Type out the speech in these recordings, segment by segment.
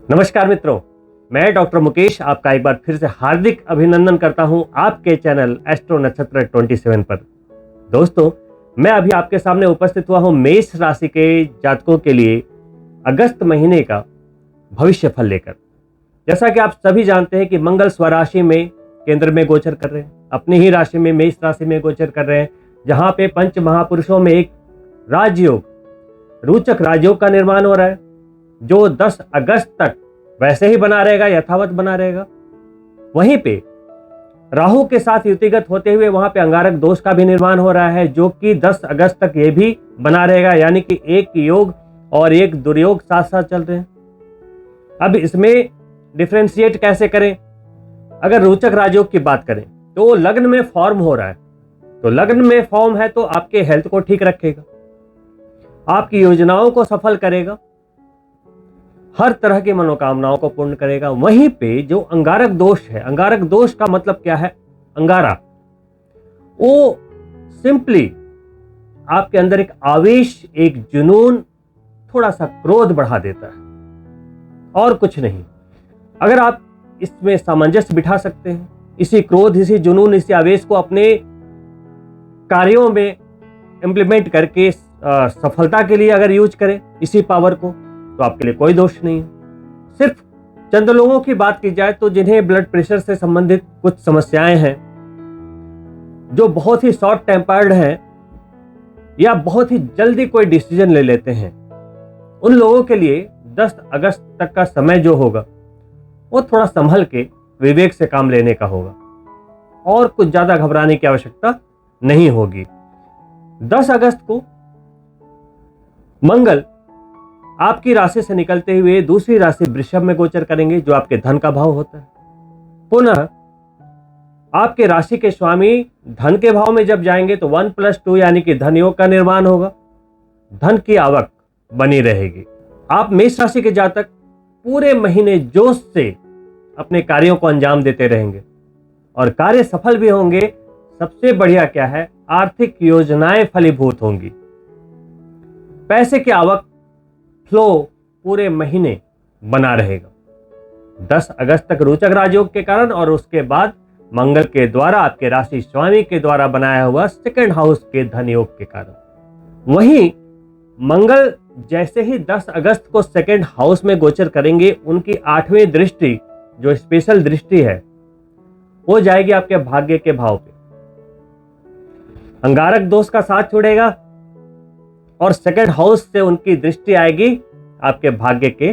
नमस्कार मित्रों, मैं डॉक्टर मुकेश आपका एक बार फिर से हार्दिक अभिनंदन करता हूं आपके चैनल एस्ट्रो नक्षत्र 27 पर। दोस्तों, मैं अभी आपके सामने उपस्थित हुआ हूं मेष राशि के जातकों के लिए अगस्त महीने का भविष्य फल लेकर। जैसा कि आप सभी जानते हैं कि मंगल स्वराशि में केंद्र में गोचर कर रहे हैं, अपनी ही राशि में मेष राशि में गोचर कर रहे हैं, जहां पे पंच महापुरुषों में एक राजयोग, रोचक राजयोग का निर्माण हो रहा है, जो 10 अगस्त तक वैसे ही बना रहेगा, यथावत बना रहेगा। वहीं पे राहु के साथ युतिगत होते हुए वहां पे अंगारक दोष का भी निर्माण हो रहा है, जो कि 10 अगस्त तक ये भी बना रहेगा। यानी कि एक योग और एक दुर्योग साथ साथ चल रहे हैं। अब इसमें डिफरेंशिएट कैसे करें? अगर रोचक राजयोग की बात करें तो लग्न में फॉर्म हो रहा है, तो लग्न में फॉर्म है तो आपके हेल्थ को ठीक रखेगा, आपकी योजनाओं को सफल करेगा, हर तरह की मनोकामनाओं को पूर्ण करेगा। वहीं पे जो अंगारक दोष है, अंगारक दोष का मतलब क्या है? अंगारा, वो सिंपली आपके अंदर एक आवेश, एक जुनून, थोड़ा सा क्रोध बढ़ा देता है और कुछ नहीं। अगर आप इसमें सामंजस्य बिठा सकते हैं, इसी क्रोध, इसी जुनून, इसी आवेश को अपने कार्यों में इंप्लीमेंट करके सफलता के लिए अगर यूज करें इसी पावर को, तो आपके लिए कोई दोष नहीं है। सिर्फ चंद लोगों की बात की जाए तो जिन्हें ब्लड प्रेशर से संबंधित कुछ समस्याएं हैं, जो बहुत ही शॉर्ट टेम्पर्ड हैं या बहुत ही जल्दी कोई डिसीजन ले लेते हैं, उन लोगों के लिए 10 अगस्त तक का समय जो होगा वो थोड़ा संभल के विवेक से काम लेने का होगा और कुछ ज्यादा घबराने की आवश्यकता नहीं होगी। 10 अगस्त को मंगल आपकी राशि से निकलते हुए दूसरी राशि वृषभ में गोचर करेंगे, जो आपके धन का भाव होता है। पुनः आपके राशि के स्वामी धन के भाव में जब जाएंगे तो 1+2 यानी कि धन योग का निर्माण होगा, धन की आवक बनी रहेगी। आप मेष राशि के जातक पूरे महीने जोश से अपने कार्यों को अंजाम देते रहेंगे और कार्य सफल भी होंगे। सबसे बढ़िया क्या है? आर्थिक योजनाएं फलीभूत होंगी, पैसे की आवक, फ्लो पूरे महीने बना रहेगा। 10 अगस्त तक रोचक राजयोग के कारण और उसके बाद मंगल के द्वारा, आपके राशि स्वामी के द्वारा बनाया हुआ सेकंड हाउस के धन योग के कारण। वहीं मंगल जैसे ही 10 अगस्त को सेकंड हाउस में गोचर करेंगे, उनकी 8वीं दृष्टि, जो स्पेशल दृष्टि है, वो जाएगी आपके भाग्य के भाव पे। अंगारक दोष का साथ छोड़ेगा और सेकंड हाउस से उनकी दृष्टि आएगी आपके भाग्य के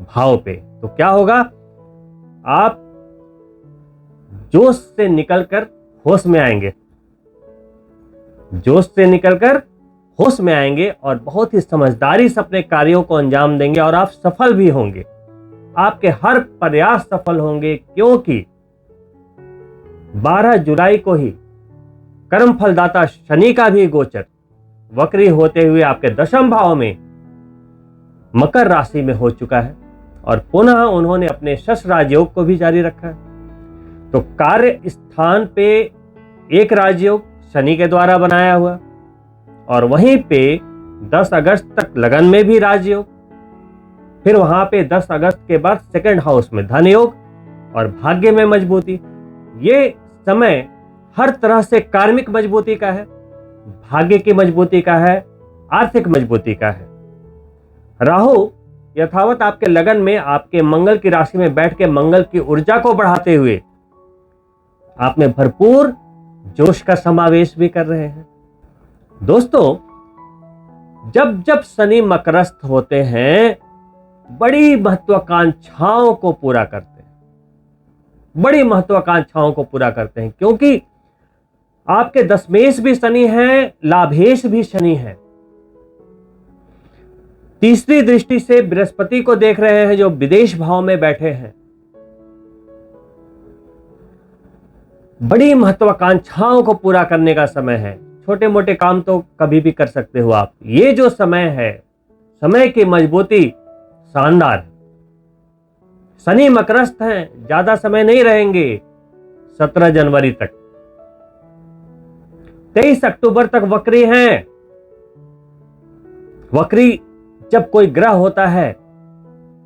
भाव पे। तो क्या होगा? आप जोश से निकलकर होश में आएंगे, जोश से निकलकर होश में आएंगे और बहुत ही समझदारी से अपने कार्यों को अंजाम देंगे और आप सफल भी होंगे। आपके हर प्रयास सफल होंगे, क्योंकि 12 जुलाई को ही कर्म फलदाता शनि का भी गोचर वक्री होते हुए आपके दशम भाव में मकर राशि में हो चुका है और पुनः उन्होंने अपने शश राजयोग को भी जारी रखा है। तो कार्य स्थान पे एक राजयोग शनि के द्वारा बनाया हुआ और वहीं पे 10 अगस्त तक लगन में भी राजयोग, फिर वहां पे 10 अगस्त के बाद सेकंड हाउस में धन योग और भाग्य में मजबूती। ये समय हर तरह से कार्मिक मजबूती का है, भाग्य की मजबूती का है, आर्थिक मजबूती का है। राहु यथावत आपके लगन में आपके मंगल की राशि में बैठ के मंगल की ऊर्जा को बढ़ाते हुए आप में भरपूर जोश का समावेश भी कर रहे हैं। दोस्तों, जब जब शनि मकरस्थ होते हैं, बड़ी महत्वाकांक्षाओं को पूरा करते हैं, बड़ी महत्वाकांक्षाओं को पूरा करते हैं, क्योंकि आपके दशमेश भी शनि है, लाभेश भी शनि है। तीसरी दृष्टि से बृहस्पति को देख रहे हैं, जो विदेश भाव में बैठे हैं। बड़ी महत्वाकांक्षाओं को पूरा करने का समय है। छोटे मोटे काम तो कभी भी कर सकते हो आप। ये जो समय है, समय की मजबूती शानदार है। शनि मकरस्थ हैं, ज्यादा समय नहीं रहेंगे, 17 जनवरी तक। 23 अक्टूबर तक वक्री हैं। वक्री जब कोई ग्रह होता है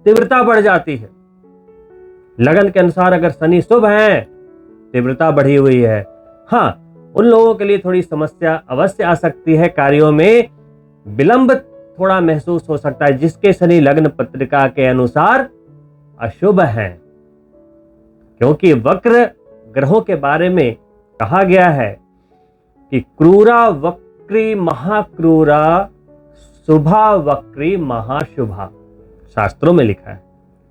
तीव्रता बढ़ जाती है। लगन के अनुसार अगर शनि शुभ है, तीव्रता बढ़ी हुई है। हाँ, उन लोगों के लिए थोड़ी समस्या अवश्य आ सकती है, कार्यों में विलंब थोड़ा महसूस हो सकता है, जिसके शनि लग्न पत्रिका के अनुसार अशुभ हैं। क्योंकि वक्र ग्रहों के बारे में कहा गया है कि क्रूरा वक्री महाक्रूरा, शुभा वक्री महाशुभा। शास्त्रों में लिखा है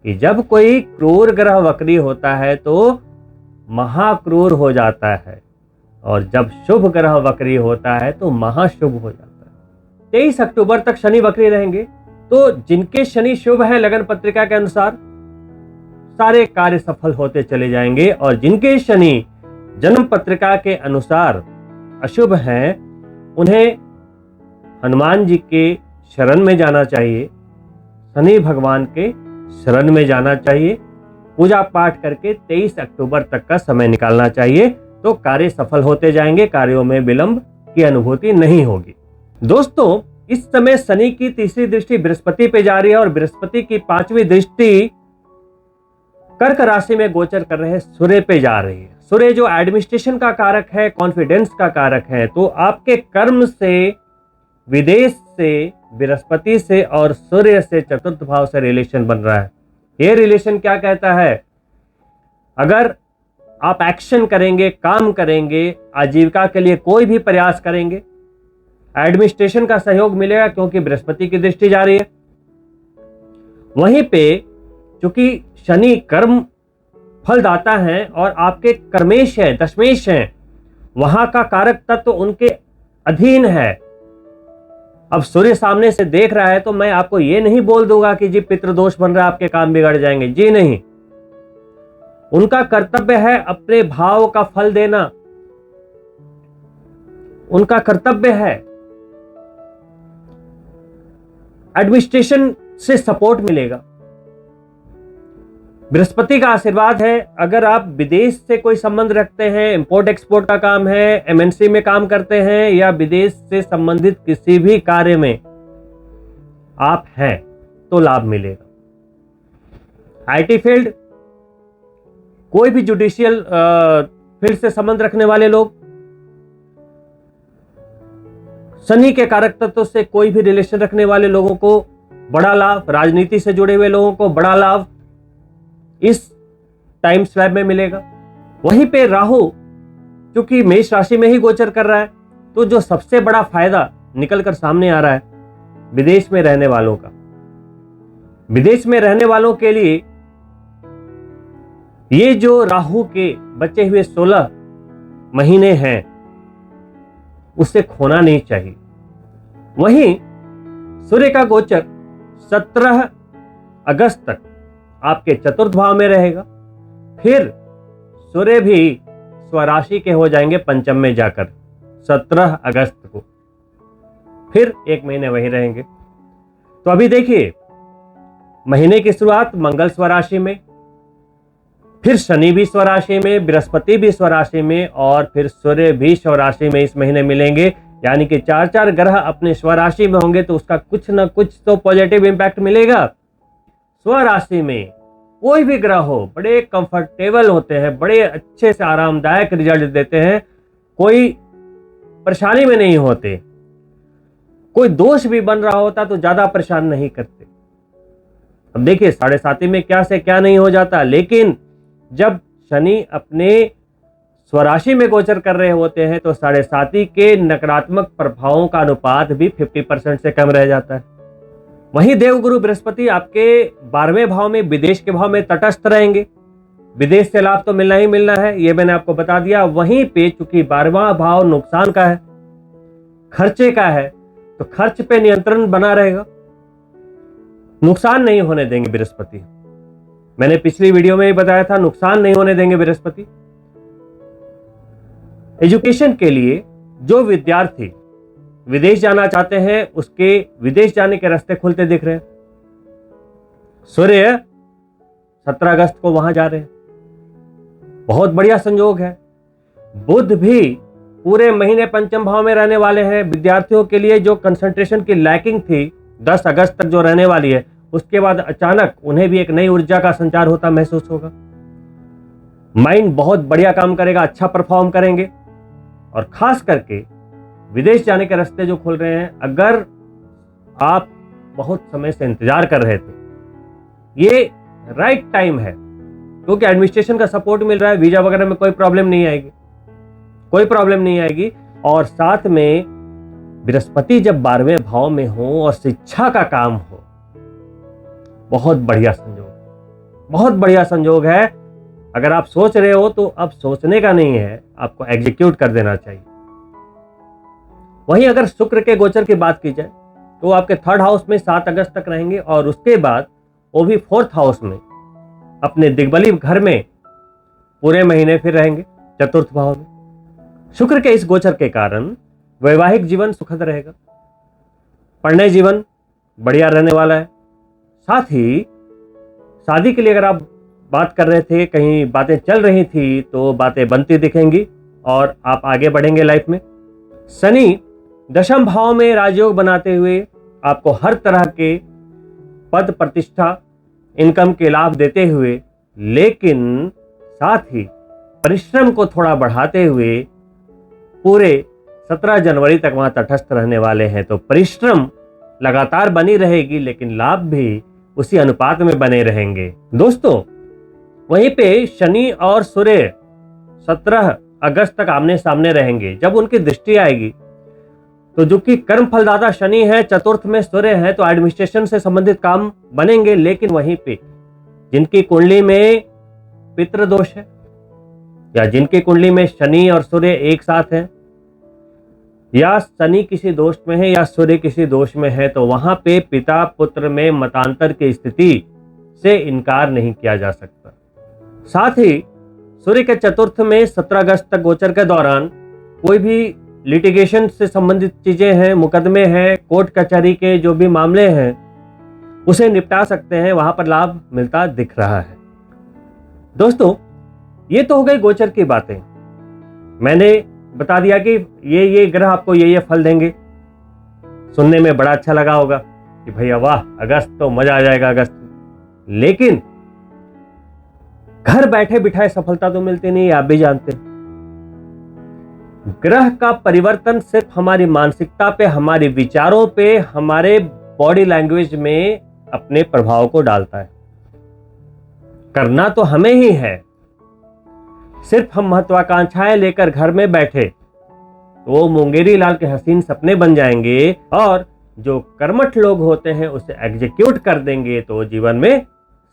कि जब कोई क्रूर ग्रह वक्री होता है तो महाक्रूर हो जाता है, और जब शुभ ग्रह वक्री होता है तो महाशुभ हो जाता है। 23 अक्टूबर तक शनि वक्री रहेंगे, तो जिनके शनि शुभ है लगन पत्रिका के अनुसार सारे कार्य सफल होते चले जाएंगे, और जिनके शनि जन्म पत्रिका के अनुसार अशुभ हैं, उन्हें हनुमान जी के शरण में जाना चाहिए, शनि भगवान के शरण में जाना चाहिए, पूजा पाठ करके 23 अक्टूबर तक का समय निकालना चाहिए, तो कार्य सफल होते जाएंगे, कार्यों में विलंब की अनुभूति नहीं होगी। दोस्तों, इस समय शनि की तीसरी दृष्टि बृहस्पति पे जा रही है, और बृहस्पति की 5वीं दृष्टि कर्क राशि में गोचर कर रहे सूर्य पे जा रही है। सूर्य जो एडमिनिस्ट्रेशन का कारक है, कॉन्फिडेंस का कारक है, तो आपके कर्म से, विदेश से, बृहस्पति से और सूर्य से चतुर्थ भाव से रिलेशन बन रहा है। ये रिलेशन क्या कहता है? अगर आप एक्शन करेंगे, काम करेंगे, आजीविका के लिए कोई भी प्रयास करेंगे, एडमिनिस्ट्रेशन का सहयोग मिलेगा, क्योंकि बृहस्पति की दृष्टि जा रही है। वहीं पे चूंकि शनि कर्म फलदाता है और आपके कर्मेश है, दशमेश है, वहां का कारक तत्व उनके अधीन है। अब सूर्य सामने से देख रहा है, तो मैं आपको ये नहीं बोल दूंगा कि जी पितृदोष बन रहा है, आपके काम बिगड़ जाएंगे, जी नहीं। उनका कर्तव्य है अपने भाव का फल देना, उनका कर्तव्य है। एडमिनिस्ट्रेशन से सपोर्ट मिलेगा, बृहस्पति का आशीर्वाद है। अगर आप विदेश से कोई संबंध रखते हैं, इंपोर्ट एक्सपोर्ट का काम है, एमएनसी में काम करते हैं, या विदेश से संबंधित किसी भी कार्य में आप हैं, तो लाभ मिलेगा। आईटी फील्ड, कोई भी जुडिशियल फील्ड से संबंध रखने वाले लोग, शनि के कारक तत्व से कोई भी रिलेशन रखने वाले लोगों को बड़ा लाभ, राजनीति से जुड़े हुए लोगों को बड़ा लाभ इस टाइम स्लैब में मिलेगा। वहीं पे राहु क्योंकि मेष राशि में ही गोचर कर रहा है, तो जो सबसे बड़ा फायदा निकल कर सामने आ रहा है विदेश में रहने वालों का। विदेश में रहने वालों के लिए ये जो राहु के बचे हुए 16 महीने हैं, उसे खोना नहीं चाहिए। वहीं सूर्य का गोचर 17 अगस्त तक आपके चतुर्थ भाव में रहेगा, फिर सूर्य भी स्वराशि के हो जाएंगे पंचम में जाकर 17 अगस्त को, फिर 1 महीने वही रहेंगे। तो अभी देखिए, महीने की शुरुआत मंगल स्वराशि में, फिर शनि भी स्वराशि में, बृहस्पति भी स्वराशि में, और फिर सूर्य भी स्वराशि में इस महीने मिलेंगे। यानी कि 4 ग्रह अपने स्वराशि में होंगे, तो उसका कुछ ना कुछ तो पॉजिटिव इंपैक्ट मिलेगा। स्वराशि में कोई भी ग्रह हो, बड़े कंफर्टेबल होते हैं, बड़े अच्छे से आरामदायक रिजल्ट देते हैं, कोई परेशानी में नहीं होते। कोई दोष भी बन रहा होता तो ज्यादा परेशान नहीं करते। अब देखिए 7.5 में क्या से क्या नहीं हो जाता, लेकिन जब शनि अपने स्वराशि में गोचर कर रहे होते हैं तो 7.5 के नकारात्मक प्रभावों का अनुपात भी 50% से कम रह जाता है। वहीं देवगुरु बृहस्पति आपके 12वें भाव में, विदेश के भाव में तटस्थ रहेंगे। विदेश से लाभ तो मिलना ही मिलना है, ये मैंने आपको बता दिया। वहीं पे चूंकि 12वां भाव नुकसान का है, खर्चे का है, तो खर्च पे नियंत्रण बना रहेगा, नुकसान नहीं होने देंगे बृहस्पति। मैंने पिछली वीडियो में ही बताया था, नुकसान नहीं होने देंगे बृहस्पति। एजुकेशन के लिए जो विद्यार्थी विदेश जाना चाहते हैं, उसके विदेश जाने के रास्ते खुलते दिख रहे हैं। सूर्य 17 अगस्त को वहां जा रहे हैं, बहुत बढ़िया संयोग है। बुध भी पूरे महीने पंचम भाव में रहने वाले हैं। विद्यार्थियों के लिए जो कंसंट्रेशन की लैकिंग थी 10 अगस्त तक जो रहने वाली है, उसके बाद अचानक उन्हें भी एक नई ऊर्जा का संचार होता महसूस होगा। माइंड बहुत बढ़िया काम करेगा, अच्छा परफॉर्म करेंगे। और खास करके विदेश जाने के रास्ते जो खुल रहे हैं, अगर आप बहुत समय से इंतजार कर रहे थे, ये राइट टाइम है, क्योंकि एडमिनिस्ट्रेशन का सपोर्ट मिल रहा है। वीजा वगैरह में कोई प्रॉब्लम नहीं आएगी, कोई प्रॉब्लम नहीं आएगी। और साथ में बृहस्पति जब 12वें भाव में हो और शिक्षा का काम हो, बहुत बढ़िया संयोग, बहुत बढ़िया संयोग है। अगर आप सोच रहे हो तो अब सोचने का नहीं है, आपको एग्जीक्यूट कर देना चाहिए। वहीं अगर शुक्र के गोचर की बात की जाए तो आपके 3rd हाउस में 7 अगस्त तक रहेंगे और उसके बाद वो भी 4th हाउस में अपने दिग्बली घर में पूरे महीने फिर रहेंगे, 4th भाव में। शुक्र के इस गोचर के कारण वैवाहिक जीवन सुखद रहेगा, पढ़ने जीवन बढ़िया रहने वाला है। साथ ही शादी के लिए अगर आप बात कर रहे थे, कहीं बातें चल रही थी, तो बातें बनती दिखेंगी और आप आगे बढ़ेंगे लाइफ में। शनि 10वें भाव में राजयोग बनाते हुए आपको हर तरह के पद प्रतिष्ठा इनकम के लाभ देते हुए, लेकिन साथ ही परिश्रम को थोड़ा बढ़ाते हुए पूरे 17 जनवरी तक वहां तटस्थ रहने वाले हैं। तो परिश्रम लगातार बनी रहेगी, लेकिन लाभ भी उसी अनुपात में बने रहेंगे। दोस्तों, वहीं पे शनि और सूर्य 17 अगस्त तक आमने सामने रहेंगे। जब उनकी दृष्टि आएगी तो जो कि कर्म फलदाता शनि है, 4th में सूर्य है, तो एडमिनिस्ट्रेशन से संबंधित काम बनेंगे। लेकिन वहीं पे जिनकी कुंडली में पितृदोष है या जिनकी कुंडली में शनि और सूर्य एक साथ हैं, या शनि किसी दोष में है या सूर्य किसी दोष में है, तो वहां पे पिता पुत्र में मतांतर की स्थिति से इनकार नहीं किया जा सकता। साथ ही सूर्य के 4th में 17 अगस्त तक गोचर के दौरान कोई भी लिटिगेशन से संबंधित चीजें हैं, मुकदमे हैं, कोर्ट कचहरी के जो भी मामले हैं, उसे निपटा सकते हैं, वहां पर लाभ मिलता दिख रहा है। दोस्तों, ये तो हो गई गोचर की बातें। मैंने बता दिया कि ये ग्रह आपको ये फल देंगे। सुनने में बड़ा अच्छा लगा होगा कि भैया वाह, अगस्त तो मजा आ जाएगा अगस्त में। लेकिन घर बैठे बिठाए सफलता तो मिलती नहीं, आप भी जानते हैं। ग्रह का परिवर्तन सिर्फ हमारी मानसिकता पे, हमारे विचारों पे, हमारे बॉडी लैंग्वेज में अपने प्रभाव को डालता है। करना तो हमें ही है, सिर्फ हम महत्वाकांक्षाएं लेकर घर में बैठे तो वो मुंगेरी लाल के हसीन सपने बन जाएंगे, और जो कर्मठ लोग होते हैं उसे एग्जीक्यूट कर देंगे तो जीवन में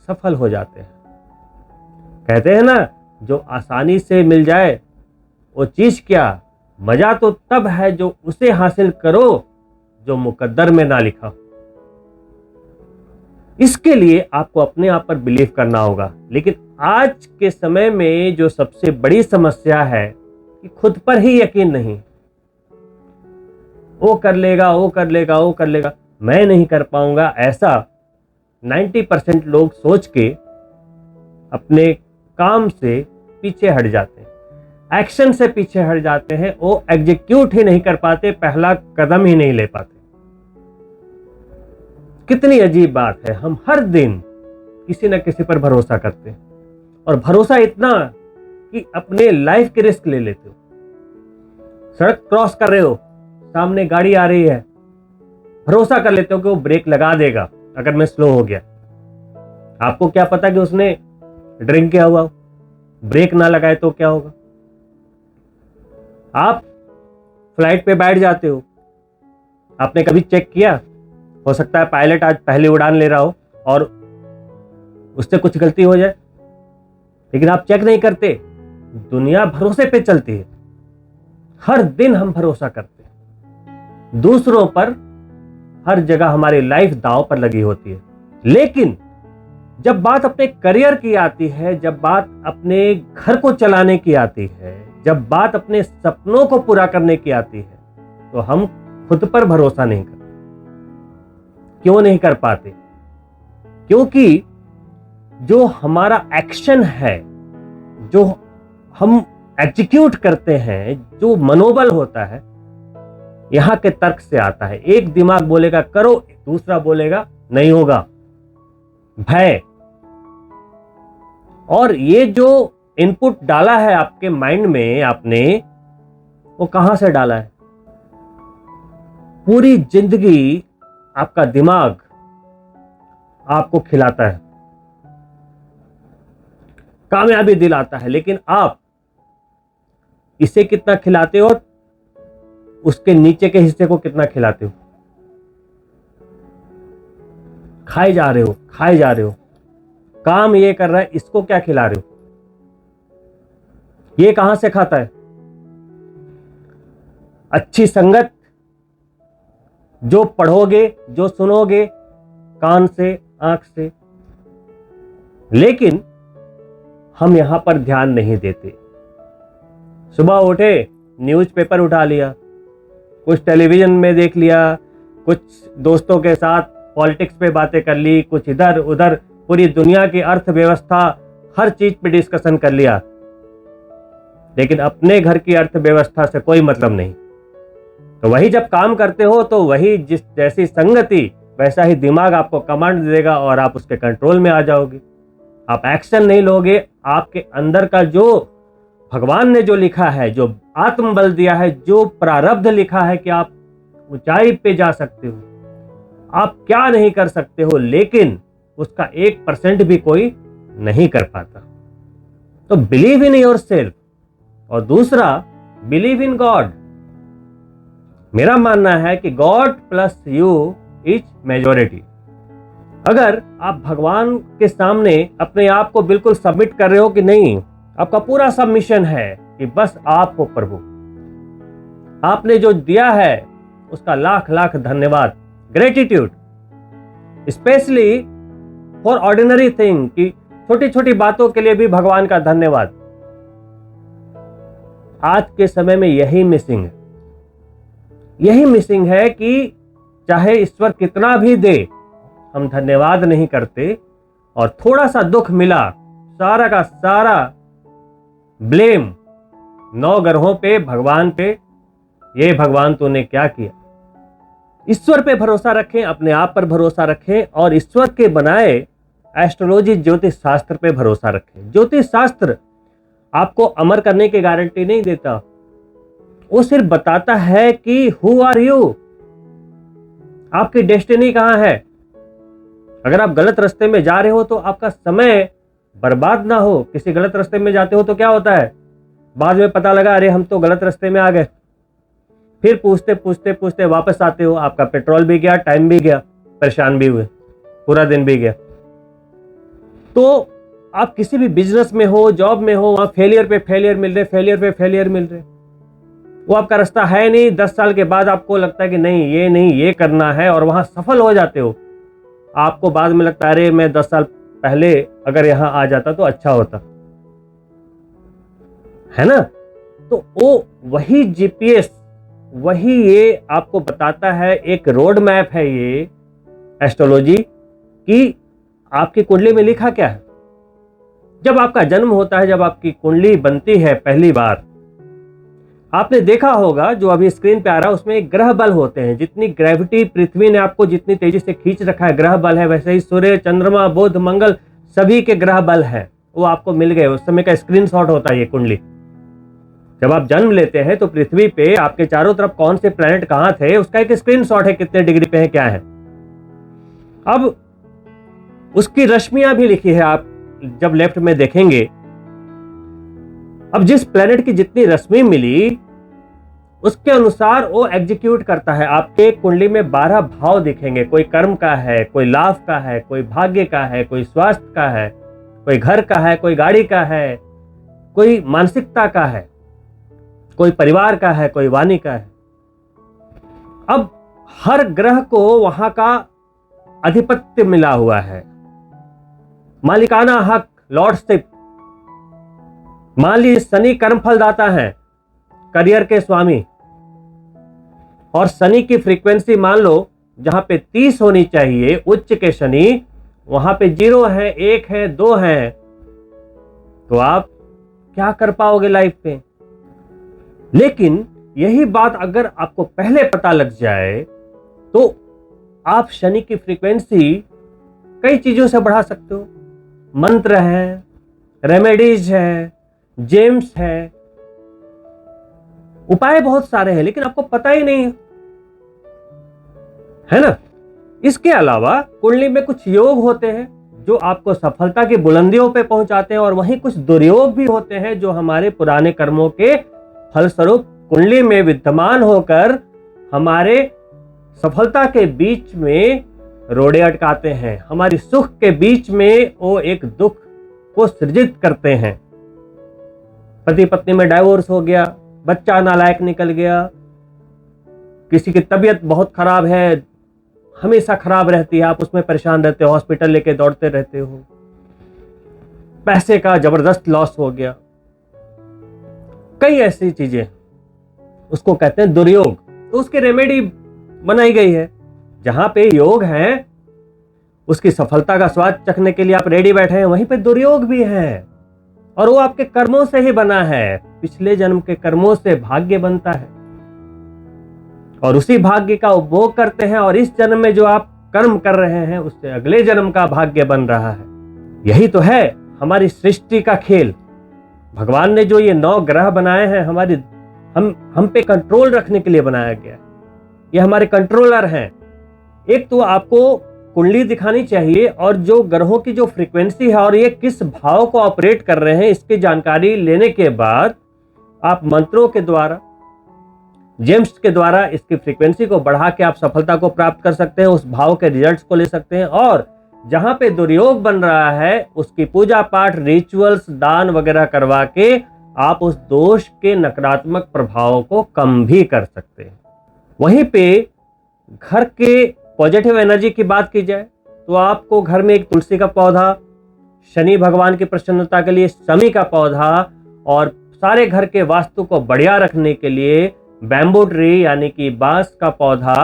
सफल हो जाते हैं। कहते हैं ना, जो आसानी से मिल जाए वो चीज क्या, मजा तो तब है जो उसे हासिल करो जो मुकद्दर में ना लिखा हो। इसके लिए आपको अपने आप पर बिलीव करना होगा। लेकिन आज के समय में जो सबसे बड़ी समस्या है कि खुद पर ही यकीन नहीं। वो कर लेगा, वो कर लेगा, वो कर लेगा, मैं नहीं कर पाऊंगा, ऐसा 90% लोग सोच के अपने काम से पीछे हट जाते हैं, एक्शन से पीछे हट जाते हैं। वो एग्जीक्यूट ही नहीं कर पाते, पहला कदम ही नहीं ले पाते। कितनी अजीब बात है, हम हर दिन किसी न किसी पर भरोसा करते हैं, और भरोसा इतना कि अपने लाइफ के रिस्क ले लेते हो। सड़क क्रॉस कर रहे हो, सामने गाड़ी आ रही है, भरोसा कर लेते हो कि वो ब्रेक लगा देगा अगर मैं स्लो हो गया। आपको क्या पता कि उसने ड्रिंक किया हुआ, ब्रेक ना लगाए तो क्या होगा। आप फ्लाइट पे बैठ जाते हो, आपने कभी चेक किया? हो सकता है पायलट आज पहली उड़ान ले रहा हो और उससे कुछ गलती हो जाए, लेकिन आप चेक नहीं करते। दुनिया भरोसे पे चलती है, हर दिन हम भरोसा करते हैं दूसरों पर, हर जगह हमारी लाइफ दांव पर लगी होती है। लेकिन जब बात अपने करियर की आती है, जब बात अपने घर को चलाने की आती है, जब बात अपने सपनों को पूरा करने की आती है, तो हम खुद पर भरोसा नहीं करते। क्यों नहीं कर पाते? क्योंकि जो हमारा एक्शन है, जो हम एग्जीक्यूट करते हैं, जो मनोबल होता है, यहां के तर्क से आता है। एक दिमाग बोलेगा करो, दूसरा बोलेगा नहीं होगा, भय। और ये जो इनपुट डाला है आपके माइंड में आपने, वो कहां से डाला है? पूरी जिंदगी आपका दिमाग आपको खिलाता है, कामयाबी दिलाता है, लेकिन आप इसे कितना खिलाते हो और उसके नीचे के हिस्से को कितना खिलाते हो? खाए जा रहे हो, खाए जा रहे हो। काम ये कर रहा है, इसको क्या खिला रहे हो? ये कहां से खाता है? अच्छी संगत, जो पढ़ोगे, जो सुनोगे, कान से, आंख से। लेकिन हम यहां पर ध्यान नहीं देते। सुबह उठे, न्यूज़पेपर उठा लिया, कुछ टेलीविजन में देख लिया, कुछ दोस्तों के साथ पॉलिटिक्स पे बातें कर ली, कुछ इधर उधर, पूरी दुनिया की अर्थव्यवस्था, हर चीज पे डिस्कशन कर लिया, लेकिन अपने घर की अर्थव्यवस्था से कोई मतलब नहीं। तो वही जब काम करते हो तो वही जिस जैसी संगति वैसा ही दिमाग आपको कमांड देगा और आप उसके कंट्रोल में आ जाओगे। आप एक्शन नहीं लोगे। आपके अंदर का जो भगवान ने जो लिखा है, जो आत्मबल दिया है, जो प्रारब्ध लिखा है कि आप ऊंचाई पे जा सकते हो, आप क्या नहीं कर सकते हो, लेकिन उसका 1% भी कोई नहीं कर पाता। तो बिलीव इन योर सेल्फ। और दूसरा, बिलीव इन गॉड। मेरा मानना है कि God plus you is majority. अगर आप भगवान के सामने अपने आप को बिल्कुल सबमिट कर रहे हो कि नहीं, आपका पूरा सबमिशन है कि बस आप हो प्रभु, आपने जो दिया है उसका लाख लाख धन्यवाद, gratitude, specially for ordinary thing, कि छोटी छोटी बातों के लिए भी भगवान का धन्यवाद। आज के समय में यही मिसिंग है। यही मिसिंग है कि चाहे ईश्वर कितना भी दे, हम धन्यवाद नहीं करते, और थोड़ा सा दुख मिला, सारा का सारा ब्लेम 9 ग्रहों पे, भगवान पे, ये भगवान तूने क्या किया। ईश्वर पे भरोसा रखें, अपने आप पर भरोसा रखें, और ईश्वर के बनाए एस्ट्रोलॉजी ज्योतिष शास्त्र पे भरोसा रखें। ज्योतिष शास्त्र आपको अमर करने की गारंटी नहीं देता, वो सिर्फ बताता है कि हु आर यू, आपकी डेस्टिनी कहां है। अगर आप गलत रास्ते में जा रहे हो तो आपका समय बर्बाद ना हो। किसी गलत रास्ते में जाते हो तो क्या होता है, बाद में पता लगा अरे हम तो गलत रास्ते में आ गए, फिर पूछते पूछते पूछते वापस आते हो, आपका पेट्रोल भी गया, टाइम भी गया, परेशान भी हुए, पूरा दिन भी गया। तो आप किसी भी बिजनेस में हो, जॉब में हो, वहां फेलियर पे फेलियर मिल रहे, फेलियर पे फेलियर मिल रहे, वो आपका रास्ता है नहीं। 10 साल के बाद आपको लगता है कि नहीं ये करना है, और वहां सफल हो जाते हो। आपको बाद में लगता है अरे मैं 10 साल पहले अगर यहां आ जाता तो अच्छा होता, है ना। तो वो वही जीपीएस, वही ये आपको बताता है, एक रोड मैप है ये एस्ट्रोलॉजी, कि आपकी कुंडली में लिखा क्या है। जब आपका जन्म होता है, जब आपकी कुंडली बनती है पहली बार, आपने देखा होगा जो अभी स्क्रीन पे आ रहा है उसमें एक ग्रह बल होते हैं। जितनी ग्रेविटी पृथ्वी ने आपको जितनी तेजी से खींच रखा है, ग्रह बल है, वैसे ही सूर्य, चंद्रमा, बुध, मंगल, सभी के ग्रह बल है, वो आपको मिल गए। उस समय का स्क्रीनशॉट होता है ये कुंडली। जब आप जन्म लेते हैं तो पृथ्वी पे आपके चारों तरफ कौन से प्लैनेट कहां थे, उसका एक स्क्रीनशॉट है, कितने डिग्री पे है, क्या है। अब उसकी रश्मियां भी लिखी है, आप जब लेफ्ट में देखेंगे। अब जिस प्लैनेट की जितनी रश्मि मिली उसके अनुसार वो एग्जीक्यूट करता है। आपके कुंडली में 12 भाव दिखेंगे, कोई कर्म का है, कोई लाभ का है, कोई भाग्य का है, कोई स्वास्थ्य का है, कोई घर का है, कोई गाड़ी का है, कोई मानसिकता का है, कोई परिवार का है, कोई वाणी का है। अब हर ग्रह को वहां का अधिपत्य मिला हुआ है, मालिकाना हक, लॉर्डशिप। मान लीजिए शनि कर्मफल दाता है, करियर के स्वामी, और शनि की फ्रीक्वेंसी मान लो जहां पे 30 होनी चाहिए, उच्च के शनि, वहां पे 0 है, 1 है, 2 है, तो आप क्या कर पाओगे लाइफ में। लेकिन यही बात अगर आपको पहले पता लग जाए तो आप शनि की फ्रीक्वेंसी कई चीजों से बढ़ा सकते हो। मंत्र है, रेमेडीज है, जेम्स है, उपाय बहुत सारे हैं, लेकिन आपको पता ही नहीं है ना। इसके अलावा कुंडली में कुछ योग होते हैं जो आपको सफलता की बुलंदियों पे पहुंचाते हैं, और वहीं कुछ दुर्योग भी होते हैं जो हमारे पुराने कर्मों के फलस्वरूप कुंडली में विद्यमान होकर हमारे सफलता के बीच में रोड़े अटकाते हैं, हमारी सुख के बीच में वो एक दुख को सृजित करते हैं। पति पत्नी में डाइवोर्स हो गया, बच्चा नालायक निकल गया, किसी की तबीयत बहुत खराब है, हमेशा खराब रहती है, आप उसमें परेशान रहते हो, हॉस्पिटल लेके दौड़ते रहते हो, पैसे का जबरदस्त लॉस हो गया, कई ऐसी चीजें, उसको कहते हैं दुर्योग। तो उसकी रेमेडी बनाई गई है। जहां पे योग है, उसकी सफलता का स्वाद चखने के लिए आप रेडी बैठे हैं, वहीं पे दुर्योग भी है, और वो आपके कर्मों से ही बना है। पिछले जन्म के कर्मों से भाग्य बनता है, और उसी भाग्य का उपभोग करते हैं, और इस जन्म में जो आप कर्म कर रहे हैं उससे अगले जन्म का भाग्य बन रहा है। यही तो है हमारी सृष्टि का खेल। भगवान ने जो ये 9 ग्रह बनाए हैं, हमारी हम पे कंट्रोल रखने के लिए बनाया गया है। ये हमारे कंट्रोलर हैं। एक तो आपको कुंडली दिखानी चाहिए, और जो ग्रहों की जो फ्रीक्वेंसी है और ये किस भाव को ऑपरेट कर रहे हैं, इसकी जानकारी लेने के बाद आप मंत्रों के द्वारा, जेम्स के द्वारा इसकी फ्रीक्वेंसी को बढ़ा के आप सफलता को प्राप्त कर सकते हैं, उस भाव के रिजल्ट्स को ले सकते हैं। और जहां पे दुर्योग बन रहा है उसकी पूजा पाठ, रिचुअल्स, दान वगैरह करवा के आप उस दोष के नकारात्मक प्रभावों को कम भी कर सकते हैं। वहीं पे घर के पॉजिटिव एनर्जी की बात की जाए तो आपको घर में एक तुलसी का पौधा, शनि भगवान की प्रसन्नता के लिए शमी का पौधा, और सारे घर के वास्तु को बढ़िया रखने के लिए बैम्बू ट्री यानी कि बांस का पौधा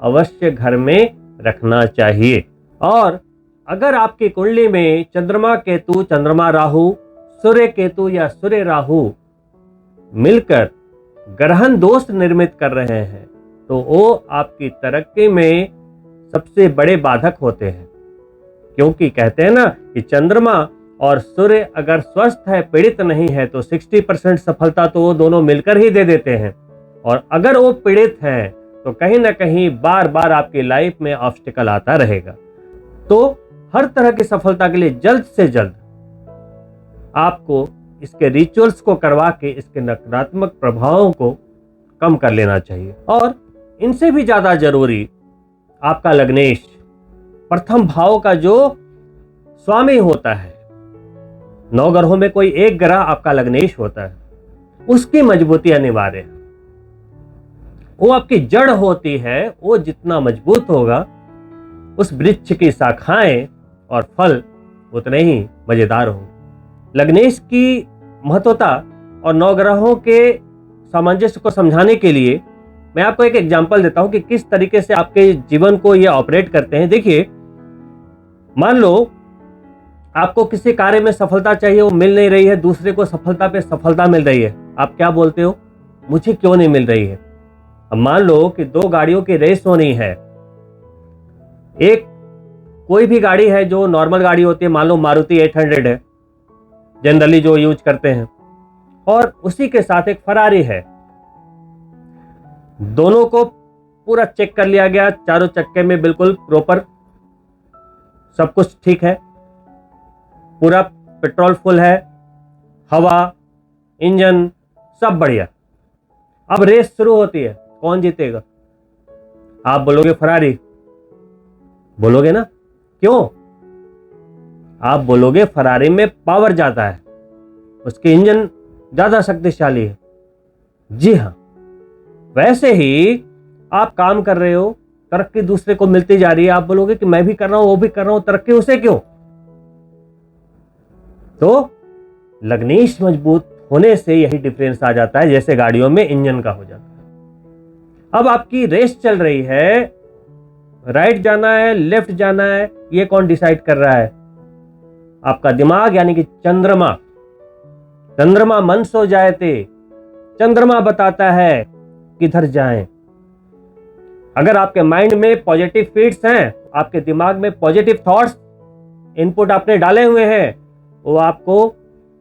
अवश्य घर में रखना चाहिए। और अगर आपकी कुंडली में चंद्रमा केतु, चंद्रमा राहु, सूर्य केतु या सूर्य राहु मिलकर ग्रहण दोष निर्मित कर रहे हैं, तो वो आपकी तरक्की में सबसे बड़े बाधक होते हैं। क्योंकि कहते हैं ना कि चंद्रमा और सूर्य अगर स्वस्थ है, पीड़ित नहीं है, तो 60% सफलता तो वो दोनों मिलकर ही दे देते हैं, और अगर वो पीड़ित हैं तो कहीं ना कहीं बार बार आपकी लाइफ में ऑब्स्टिकल आता रहेगा। तो हर तरह की सफलता के लिए जल्द से जल्द आपको इसके रिचुअल्स को करवा के इसके नकारात्मक प्रभावों को कम कर लेना चाहिए। और इनसे भी ज्यादा जरूरी आपका लग्नेश, प्रथम भाव का जो स्वामी होता है, 9 ग्रहों में कोई एक ग्रह आपका लग्नेश होता है, उसकी मजबूती अनिवार्य है। वो आपकी जड़ होती है, वो जितना मजबूत होगा उस वृक्ष की शाखाएं और फल उतने ही मजेदार होंगे। लग्नेश की महत्वता और 9 ग्रहों के सामंजस्य को समझाने के लिए मैं आपको एक एग्जांपल देता हूं कि किस तरीके से आपके जीवन को ये ऑपरेट करते हैं। देखिए, मान लो आपको किसी कार्य में सफलता चाहिए, वो मिल नहीं रही है, दूसरे को सफलता पे सफलता मिल रही है, आप क्या बोलते हो? मुझे क्यों नहीं मिल रही है? अब मान लो कि 2 गाड़ियों की रेस होनी है। एक कोई भी गाड़ी है जो नॉर्मल गाड़ी होती है, मान लो मारुति 800 है, जनरली जो यूज करते हैं, और उसी के साथ एक फरारी है। दोनों को पूरा चेक कर लिया गया, चारों चक्के में बिल्कुल प्रॉपर सब कुछ ठीक है, पूरा पेट्रोल फुल है, हवा, इंजन सब बढ़िया। अब रेस शुरू होती है, कौन जीतेगा? आप बोलोगे फरारी, बोलोगे ना? क्यों? आप बोलोगे फरारी में पावर ज्यादा है, उसके इंजन ज्यादा शक्तिशाली है। जी हाँ, वैसे ही आप काम कर रहे हो, तरक्की दूसरे को मिलती जा रही है, आप बोलोगे कि मैं भी कर रहा हूं, वो भी कर रहा हूं, तरक्की उसे क्यों? तो लग्नेश मजबूत होने से यही डिफरेंस आ जाता है, जैसे गाड़ियों में इंजन का हो जाता है। अब आपकी रेस चल रही है, राइट जाना है, लेफ्ट जाना है, ये कौन डिसाइड कर रहा है? आपका दिमाग यानी कि चंद्रमा। चंद्रमा मन सो जायते, चंद्रमा बताता है किधर जाएं। अगर आपके माइंड में पॉजिटिव फीड्स हैं, आपके दिमाग में पॉजिटिव थॉट्स इनपुट आपने डाले हुए हैं वो आपको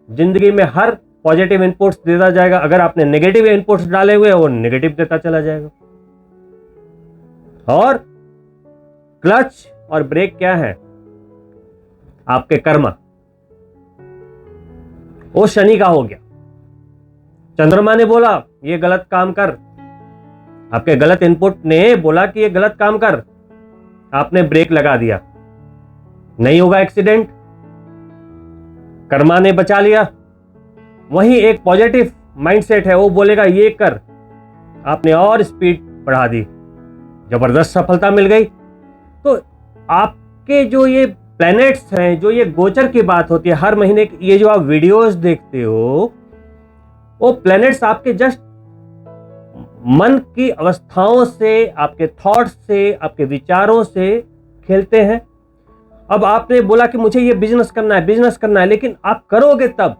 जिंदगी में हर पॉजिटिव इनपुट्स देता जाएगा। अगर आपने नेगेटिव इनपुट्स डाले हुए हैं वो नेगेटिव देता चला जाएगा। और क्लच और ब्रेक क्या है? आपके कर्म। वो शनि का हो गया। चंद्रमा ने बोला ये गलत काम कर, आपके गलत इनपुट ने बोला कि ये गलत काम कर, आपने ब्रेक लगा दिया, नहीं होगा एक्सीडेंट, कर्मा ने बचा लिया। वहीं एक पॉजिटिव माइंडसेट है, वो बोलेगा ये कर, आपने और स्पीड बढ़ा दी, जबरदस्त सफलता मिल गई। तो आपके जो ये प्लैनेट्स हैं, जो ये गोचर की बात होती है हर महीने, ये जो आप वीडियोस देखते हो वो प्लैनेट्स आपके जस्ट मन की अवस्थाओं से, आपके थॉट्स से, आपके विचारों से खेलते हैं। अब आपने बोला कि मुझे ये बिजनेस करना है, बिजनेस करना है, लेकिन आप करोगे तब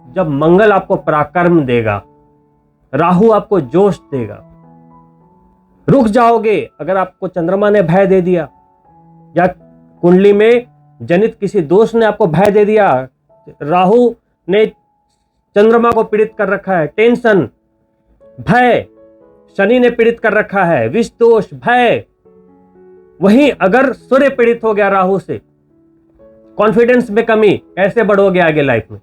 जब मंगल आपको पराक्रम देगा, राहु आपको जोश देगा। रुक जाओगे अगर आपको चंद्रमा ने भय दे दिया या कुंडली में जनित किसी दोष ने आपको भय दे दिया। राहु ने चंद्रमा को पीड़ित कर रखा है, टेंशन, भय, शनि ने पीड़ित कर रखा है, विष दोष, भय। वहीं अगर सूर्य पीड़ित हो गया राहु से, कॉन्फिडेंस में कमी, कैसे बढ़ोगे आगे लाइफ में?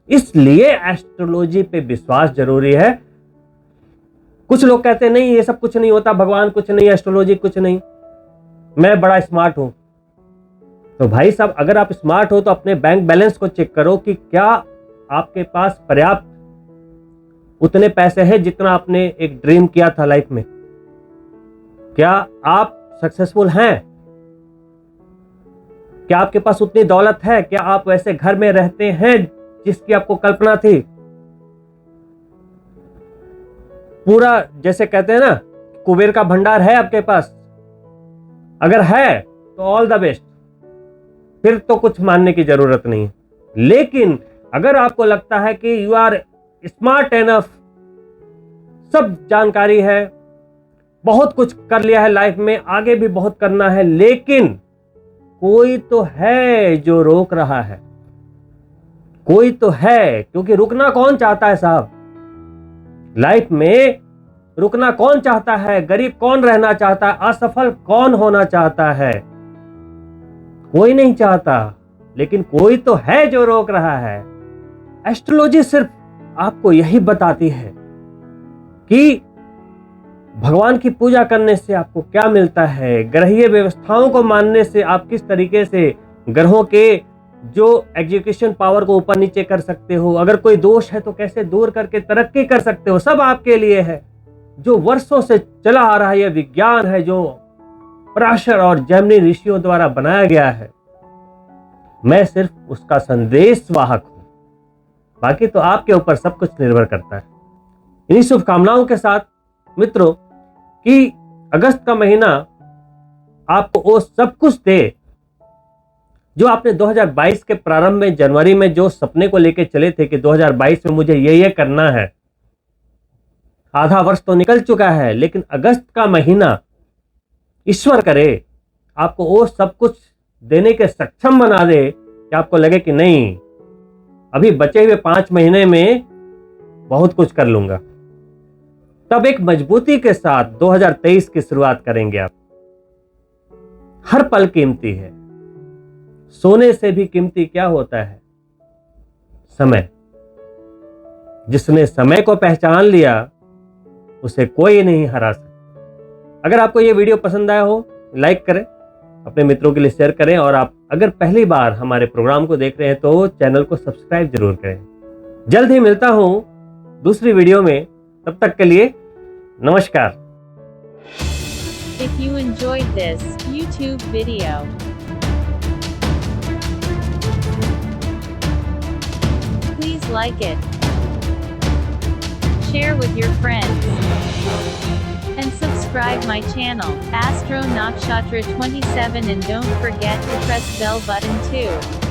इसलिए एस्ट्रोलॉजी पे विश्वास जरूरी है। कुछ लोग कहते हैं नहीं ये सब कुछ नहीं होता, भगवान कुछ नहीं, एस्ट्रोलॉजी कुछ नहीं, मैं बड़ा स्मार्ट हूं। तो भाई साहब, अगर आप स्मार्ट हो तो अपने बैंक बैलेंस को चेक करो कि क्या आपके पास पर्याप्त उतने पैसे हैं जितना आपने एक ड्रीम किया था लाइफ में। क्या आप सक्सेसफुल हैं? क्या आपके पास उतनी दौलत है? क्या आप वैसे घर में रहते हैं जिसकी आपको कल्पना थी? पूरा जैसे कहते हैं ना, कुबेर का भंडार है आपके पास? अगर है तो ऑल द बेस्ट, फिर तो कुछ मानने की जरूरत नहीं है। लेकिन अगर आपको लगता है कि यू आर स्मार्ट एनफ, सब जानकारी है, बहुत कुछ कर लिया है लाइफ में, आगे भी बहुत करना है, लेकिन कोई तो है जो रोक रहा है, कोई तो है। क्योंकि रुकना कौन चाहता है साहब? लाइफ में रुकना कौन चाहता है? गरीब कौन रहना चाहता है? असफल कौन होना चाहता है? कोई नहीं चाहता, लेकिन कोई तो है जो रोक रहा है। एस्ट्रोलॉजी सिर्फ आपको यही बताती है कि भगवान की पूजा करने से आपको क्या मिलता है, ग्रहीय व्यवस्थाओं को मानने से आप किस तरीके से ग्रहों के जो एग्जीक्यूशन पावर को ऊपर नीचे कर सकते हो, अगर कोई दोष है तो कैसे दूर करके तरक्की कर सकते हो, सब आपके लिए है। जो वर्षों से चला आ रहा है, यह विज्ञान है जो पराशर और जैमिनी ऋषियों द्वारा बनाया गया है। मैं सिर्फ उसका संदेश वाहक हूं, बाकी तो आपके ऊपर सब कुछ निर्भर करता है। इन्हीं शुभकामनाओं के साथ मित्रों कि अगस्त का महीना आपको वो सब कुछ दे जो आपने 2022 के प्रारंभ में जनवरी में जो सपने को लेके चले थे कि 2022 में मुझे ये करना है। आधा वर्ष तो निकल चुका है, लेकिन अगस्त का महीना ईश्वर करे आपको वो सब कुछ देने के सक्षम बना दे कि आपको लगे कि नहीं, अभी बचे हुए 5 महीने में बहुत कुछ कर लूंगा। तब एक मजबूती के साथ 2023 की शुरुआत करेंगे आप। हर पल कीमती है, सोने से भी कीमती क्या होता है? समय। जिसने समय को पहचान लिया उसे कोई नहीं हरा सकता। अगर आपको यह वीडियो पसंद आया हो, लाइक करें, अपने मित्रों के लिए शेयर करें, और आप अगर पहली बार हमारे प्रोग्राम को देख रहे हैं तो चैनल को सब्सक्राइब जरूर करें। जल्द ही मिलता हूं दूसरी वीडियो में, तब तक के लिए नमस्कार। If you enjoyed this YouTube video, please like it, share with your friends, and subscribe my channel, Astro Nakshatra 27, and don't forget to press bell button too.